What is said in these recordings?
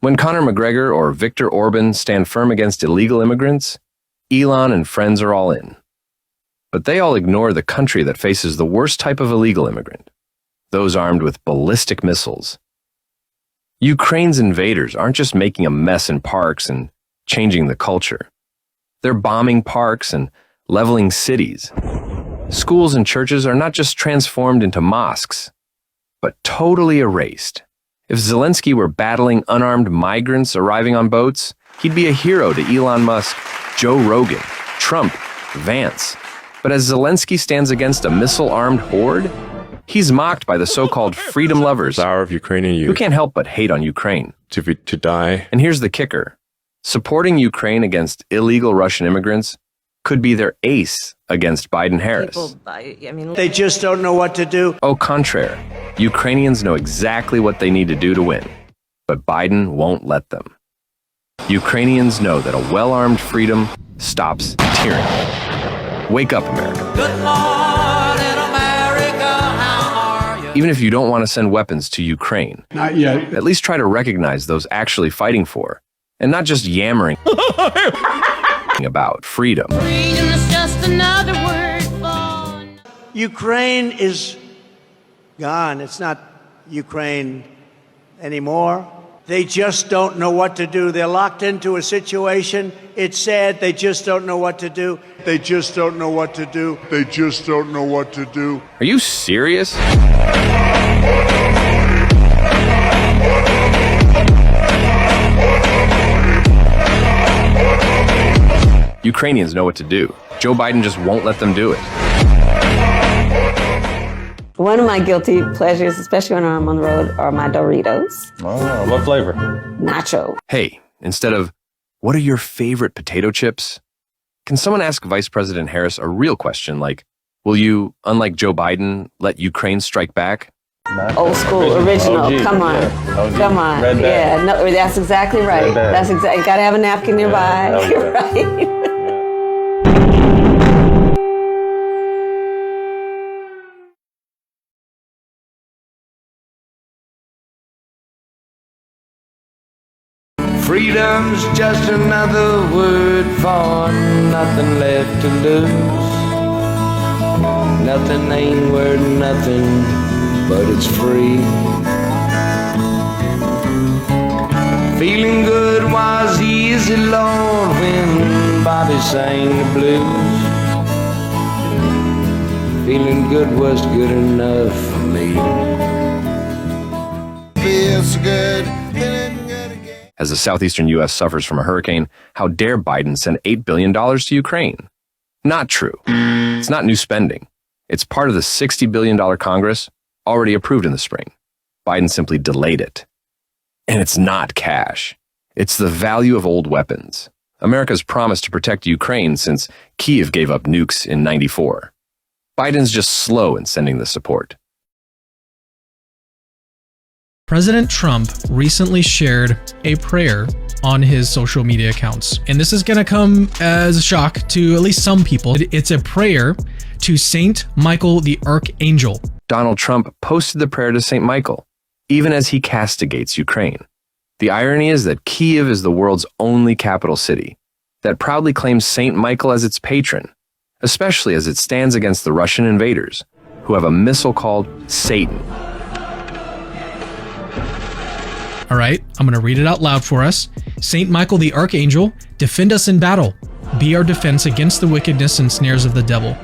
When Conor McGregor or Viktor Orban stand firm against illegal immigrants, Elon and friends are all in. But they all ignore the country that faces the worst type of illegal immigrant, those armed with ballistic missiles. Ukraine's invaders aren't just making a mess in parks and changing the culture. They're bombing parks and leveling cities. Schools and churches are not just transformed into mosques, but totally erased. If Zelensky were battling unarmed migrants arriving on boats, he'd be a hero to Elon Musk, Joe Rogan, Trump, Vance. But as Zelensky stands against a missile-armed horde, he's mocked by the so-called freedom lovers of Ukrainian youth who can't help but hate on Ukraine. To die. And here's the kicker. Supporting Ukraine against illegal Russian immigrants could be their ace against Biden-Harris. They just don't know what to do. Au contraire, Ukrainians know exactly what they need to do to win, but Biden won't let them. Ukrainians know that a well-armed freedom stops tyranny. Wake up, America. Good morning, America. How are you? Even if you don't want to send weapons to Ukraine, Not yet. at least try to recognize those actually fighting for, and not just yammering about freedom. Freedom is just another word for... Ukraine is gone. It's not Ukraine anymore. They just don't know what to do. They're locked into a situation. It's sad. They just don't know what to do. They just don't know what to do. They just don't know what to do. Are you serious? Ukrainians know what to do. Joe Biden just won't let them do it. One of my guilty pleasures, especially when I'm on the road, are my Doritos. Oh, what flavor? Nacho. Hey, instead of, what are your favorite potato chips? Can someone ask Vice President Harris a real question like, will you, unlike Joe Biden, let Ukraine strike back? Old school, original. OG, Come on. yeah. Come on. Red bag. Yeah, no, that's exactly right. Red bag. That's exactly. You gotta have a napkin nearby. okay. You're right. Freedom's just another word for nothing left to lose. Nothing ain't worth nothing, but it's free. Feeling good was easy, Lord, when Bobby sang the blues. Feeling good was good enough for me. Feels good. As the southeastern U.S. suffers from a hurricane, how dare Biden send $8 billion to Ukraine? Not true. It's not new spending. It's part of the $60 billion Congress already approved in the spring. Biden simply delayed it. And it's not cash. It's the value of old weapons. America's promised to protect Ukraine since Kyiv gave up nukes in '94. Biden's just slow in sending the support. President Trump recently shared a prayer on his social media accounts. And this is going to come as a shock to at least some people. It's a prayer to Saint Michael the Archangel. Donald Trump posted the prayer to St. Michael, even as he castigates Ukraine. The irony is that Kyiv is the world's only capital city that proudly claims St. Michael as its patron, especially as it stands against the Russian invaders, who have a missile called Satan. All right, I'm going to read it out loud for us. Saint Michael the Archangel, defend us in battle. Be our defense against the wickedness and snares of the devil.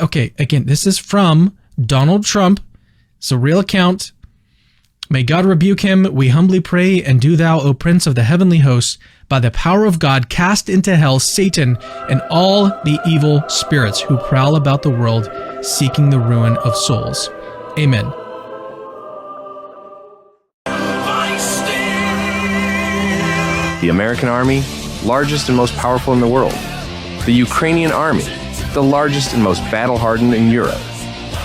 Okay, again, this is from Donald Trump. It's a real account. May God rebuke him, we humbly pray, and do thou, O Prince of the heavenly hosts, by the power of God, cast into hell Satan and all the evil spirits who prowl about the world, seeking the ruin of souls. Amen. The American army, largest and most powerful in the world. The Ukrainian army, the largest and most battle-hardened in Europe.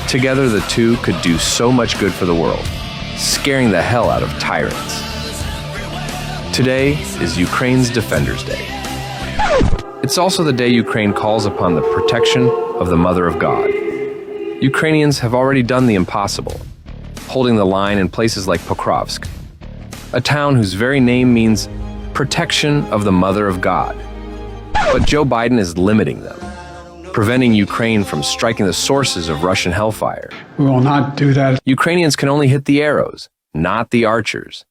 Together, the two could do so much good for the world, scaring the hell out of tyrants. Today is Ukraine's Defenders Day. It's also the day Ukraine calls upon the protection of the Mother of God. Ukrainians have already done the impossible, holding the line in places like Pokrovsk, a town whose very name means protection of the Mother of God. But Joe Biden is limiting them, preventing Ukraine from striking the sources of Russian hellfire. We will not do that. Ukrainians can only hit the arrows, not the archers.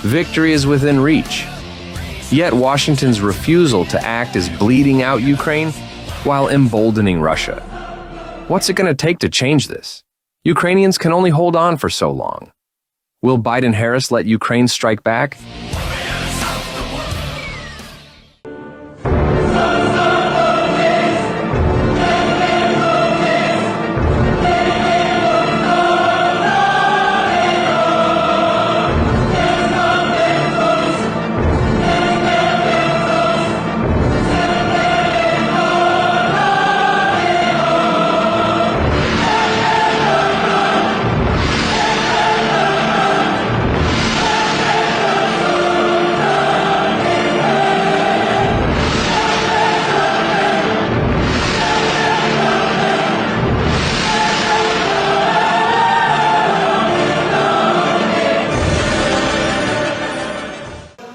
Victory is within reach. Yet Washington's refusal to act is bleeding out Ukraine while emboldening Russia. What's it going to take to change this? Ukrainians can only hold on for so long. Will Biden-Harris let Ukraine strike back?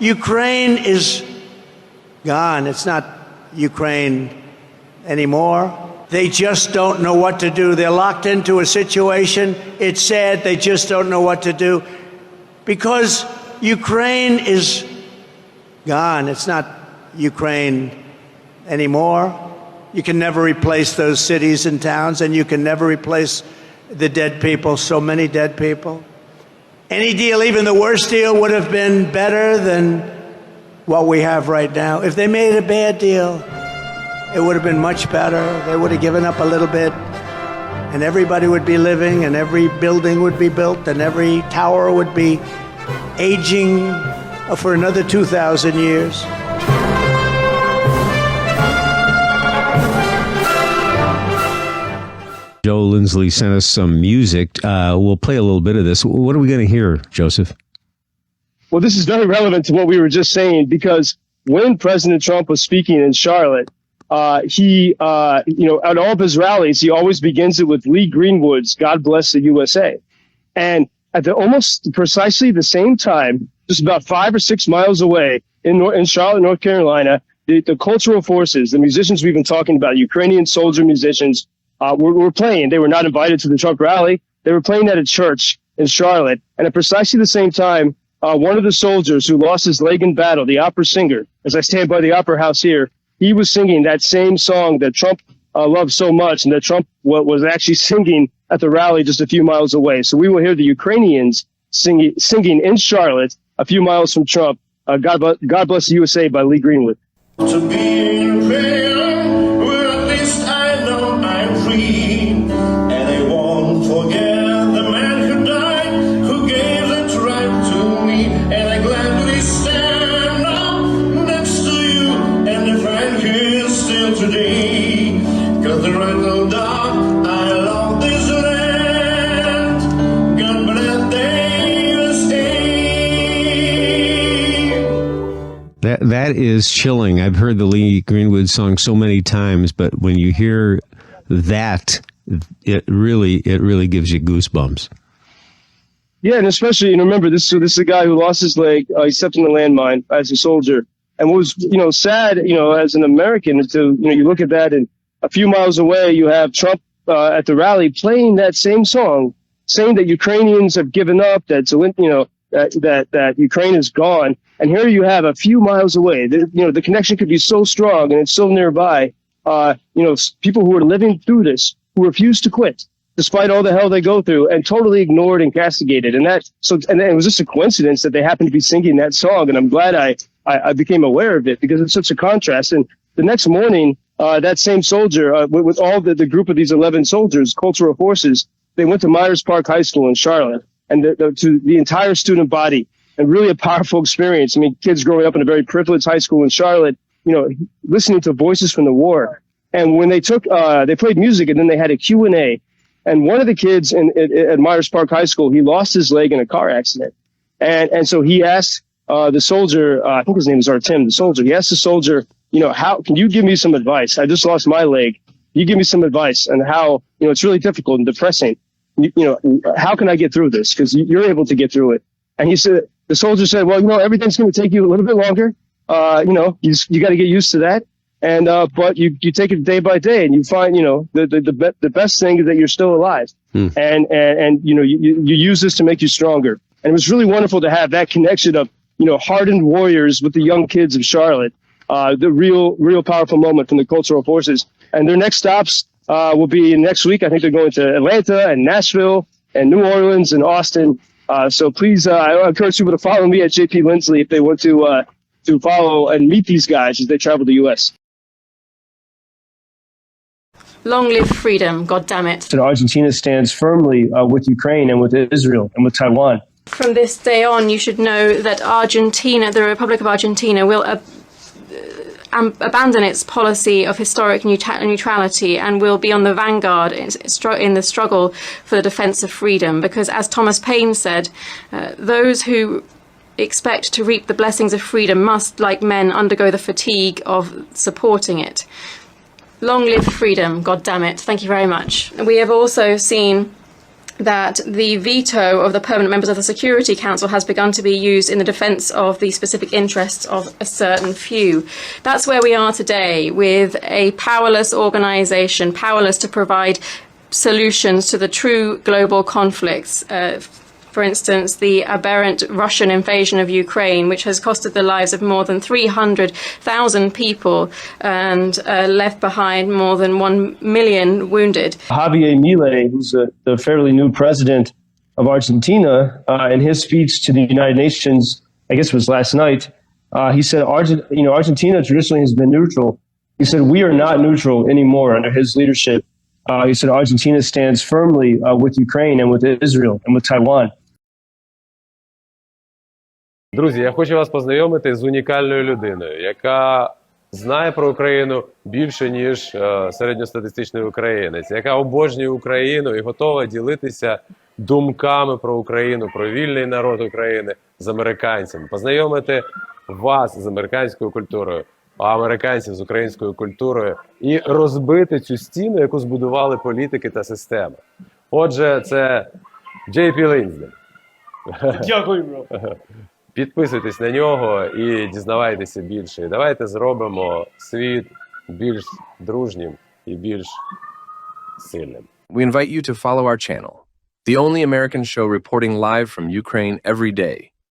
Ukraine is gone. It's not Ukraine anymore. They just don't know what to do. They're locked into a situation. It's sad. They just don't know what to do because Ukraine is gone. It's not Ukraine anymore. You can never replace those cities and towns, and you can never replace the dead people, so many dead people. Any deal, even the worst deal, would have been better than what we have right now. If they made a bad deal, it would have been much better. They would have given up a little bit, and everybody would be living, and every building would be built, and every tower would be aging for another 2,000 years. Joe Lindsley sent us some music. We'll play a little bit of this. What are we going to hear, Joseph? Well, this is very relevant to what we were just saying, because when President Trump was speaking in Charlotte, he, at all of his rallies, he always begins it with Lee Greenwood's "God Bless the USA." And at almost precisely the same time, just about 5 or 6 miles away in Charlotte, North Carolina, the cultural forces, the musicians we've been talking about, Ukrainian soldier musicians, were playing. They were not invited to the Trump rally. They were playing at a church in Charlotte. And at precisely the same time, one of the soldiers who lost his leg in battle, the opera singer, as I stand by the Opera House here, he was singing that same song that Trump loved so much, and that Trump was actually singing at the rally just a few miles away. So we will hear the Ukrainians singing in Charlotte, a few miles from Trump, God Bless the USA by Lee Greenwood. To be in pain, well, at least I know I'm free, and I won't forget the man who died, who gave that right to me, and I gladly stand up next to you, and the friend here still today, 'cause the right no doubt I love this land. God bless the USA. That is chilling. I've heard the Lee Greenwood song so many times, but when you hear that, it really gives you goosebumps. Yeah, and especially, remember, this is a guy who lost his leg. He stepped in a landmine as a soldier. And what was, sad, as an American, you look at that, and a few miles away, you have Trump at the rally playing that same song, saying that Ukrainians have given up, that Ukraine is gone. And here you have a few miles away. The connection could be so strong, and it's so nearby. People who are living through this, who refuse to quit, despite all the hell they go through, and totally ignored and castigated. And it was just a coincidence that they happened to be singing that song. And I'm glad I became aware of it, because it's such a contrast. And the next morning, that same soldier, with all the group of these 11 soldiers, cultural forces, they went to Myers Park High School in Charlotte, and to the entire student body. And really a powerful experience. I mean, kids growing up in a very privileged high school in Charlotte, listening to voices from the war. And when they played music, and then they had a Q&A. And one of the kids at Myers Park High School, he lost his leg in a car accident. And so he asked the soldier, I think his name is Artem, the soldier. He asked the soldier, how can you give me some advice? I just lost my leg. You give me some advice on how, it's really difficult and depressing. How can I get through this? Because you're able to get through it. And he said, the soldier said, well, everything's going to take you a little bit longer. You got to get used to that. And, but you take it day by day, and you find, the best thing is that you're still alive. And you use this to make you stronger. And it was really wonderful to have that connection of, hardened warriors with the young kids of Charlotte. The real powerful moment from the cultural forces. And their next stops will be next week. I think they're going to Atlanta and Nashville and New Orleans and Austin. So please, I encourage people to follow me at JP Lindsley if they want to follow and meet these guys as they travel to the U.S. Long live freedom, God damn it. And Argentina stands firmly with Ukraine and with Israel and with Taiwan. From this day on, you should know that Argentina, the Republic of Argentina, will abandon its policy of historic neutrality and will be on the vanguard in the struggle for the defense of freedom. Because, as Thomas Paine said, those who expect to reap the blessings of freedom must, like men, undergo the fatigue of supporting it. Long live freedom, God damn it. Thank you very much. We have also seen that the veto of the permanent members of the Security Council has begun to be used in the defence of the specific interests of a certain few. That's where we are today, with a powerless organisation, powerless to provide solutions to the true global conflicts. For instance, the aberrant Russian invasion of Ukraine, which has costed the lives of more than 300,000 people and left behind more than 1 million wounded. Javier Milei, who's the fairly new president of Argentina, in his speech to the United Nations, I guess it was last night, he said, Argentina traditionally has been neutral. He said, we are not neutral anymore under his leadership. He said, Argentina stands firmly with Ukraine and with Israel and with Taiwan. Друзі, я хочу вас познайомити з унікальною людиною, яка знає про Україну більше, ніж середньостатистичний українець, яка обожнює Україну і готова ділитися думками про Україну, про вільний народ України з американцями, познайомити вас з американською культурою, а американців з українською культурою і розбити цю стіну, яку збудували політики та системи. Отже, це JP Ліндслей. Дякую, бро. Підписуйтесь на нього і дізнавайтеся більше. І давайте зробимо світ більш дружнім і більш сильним. We invite you to follow our channel, the only American show reporting live from Ukraine every day.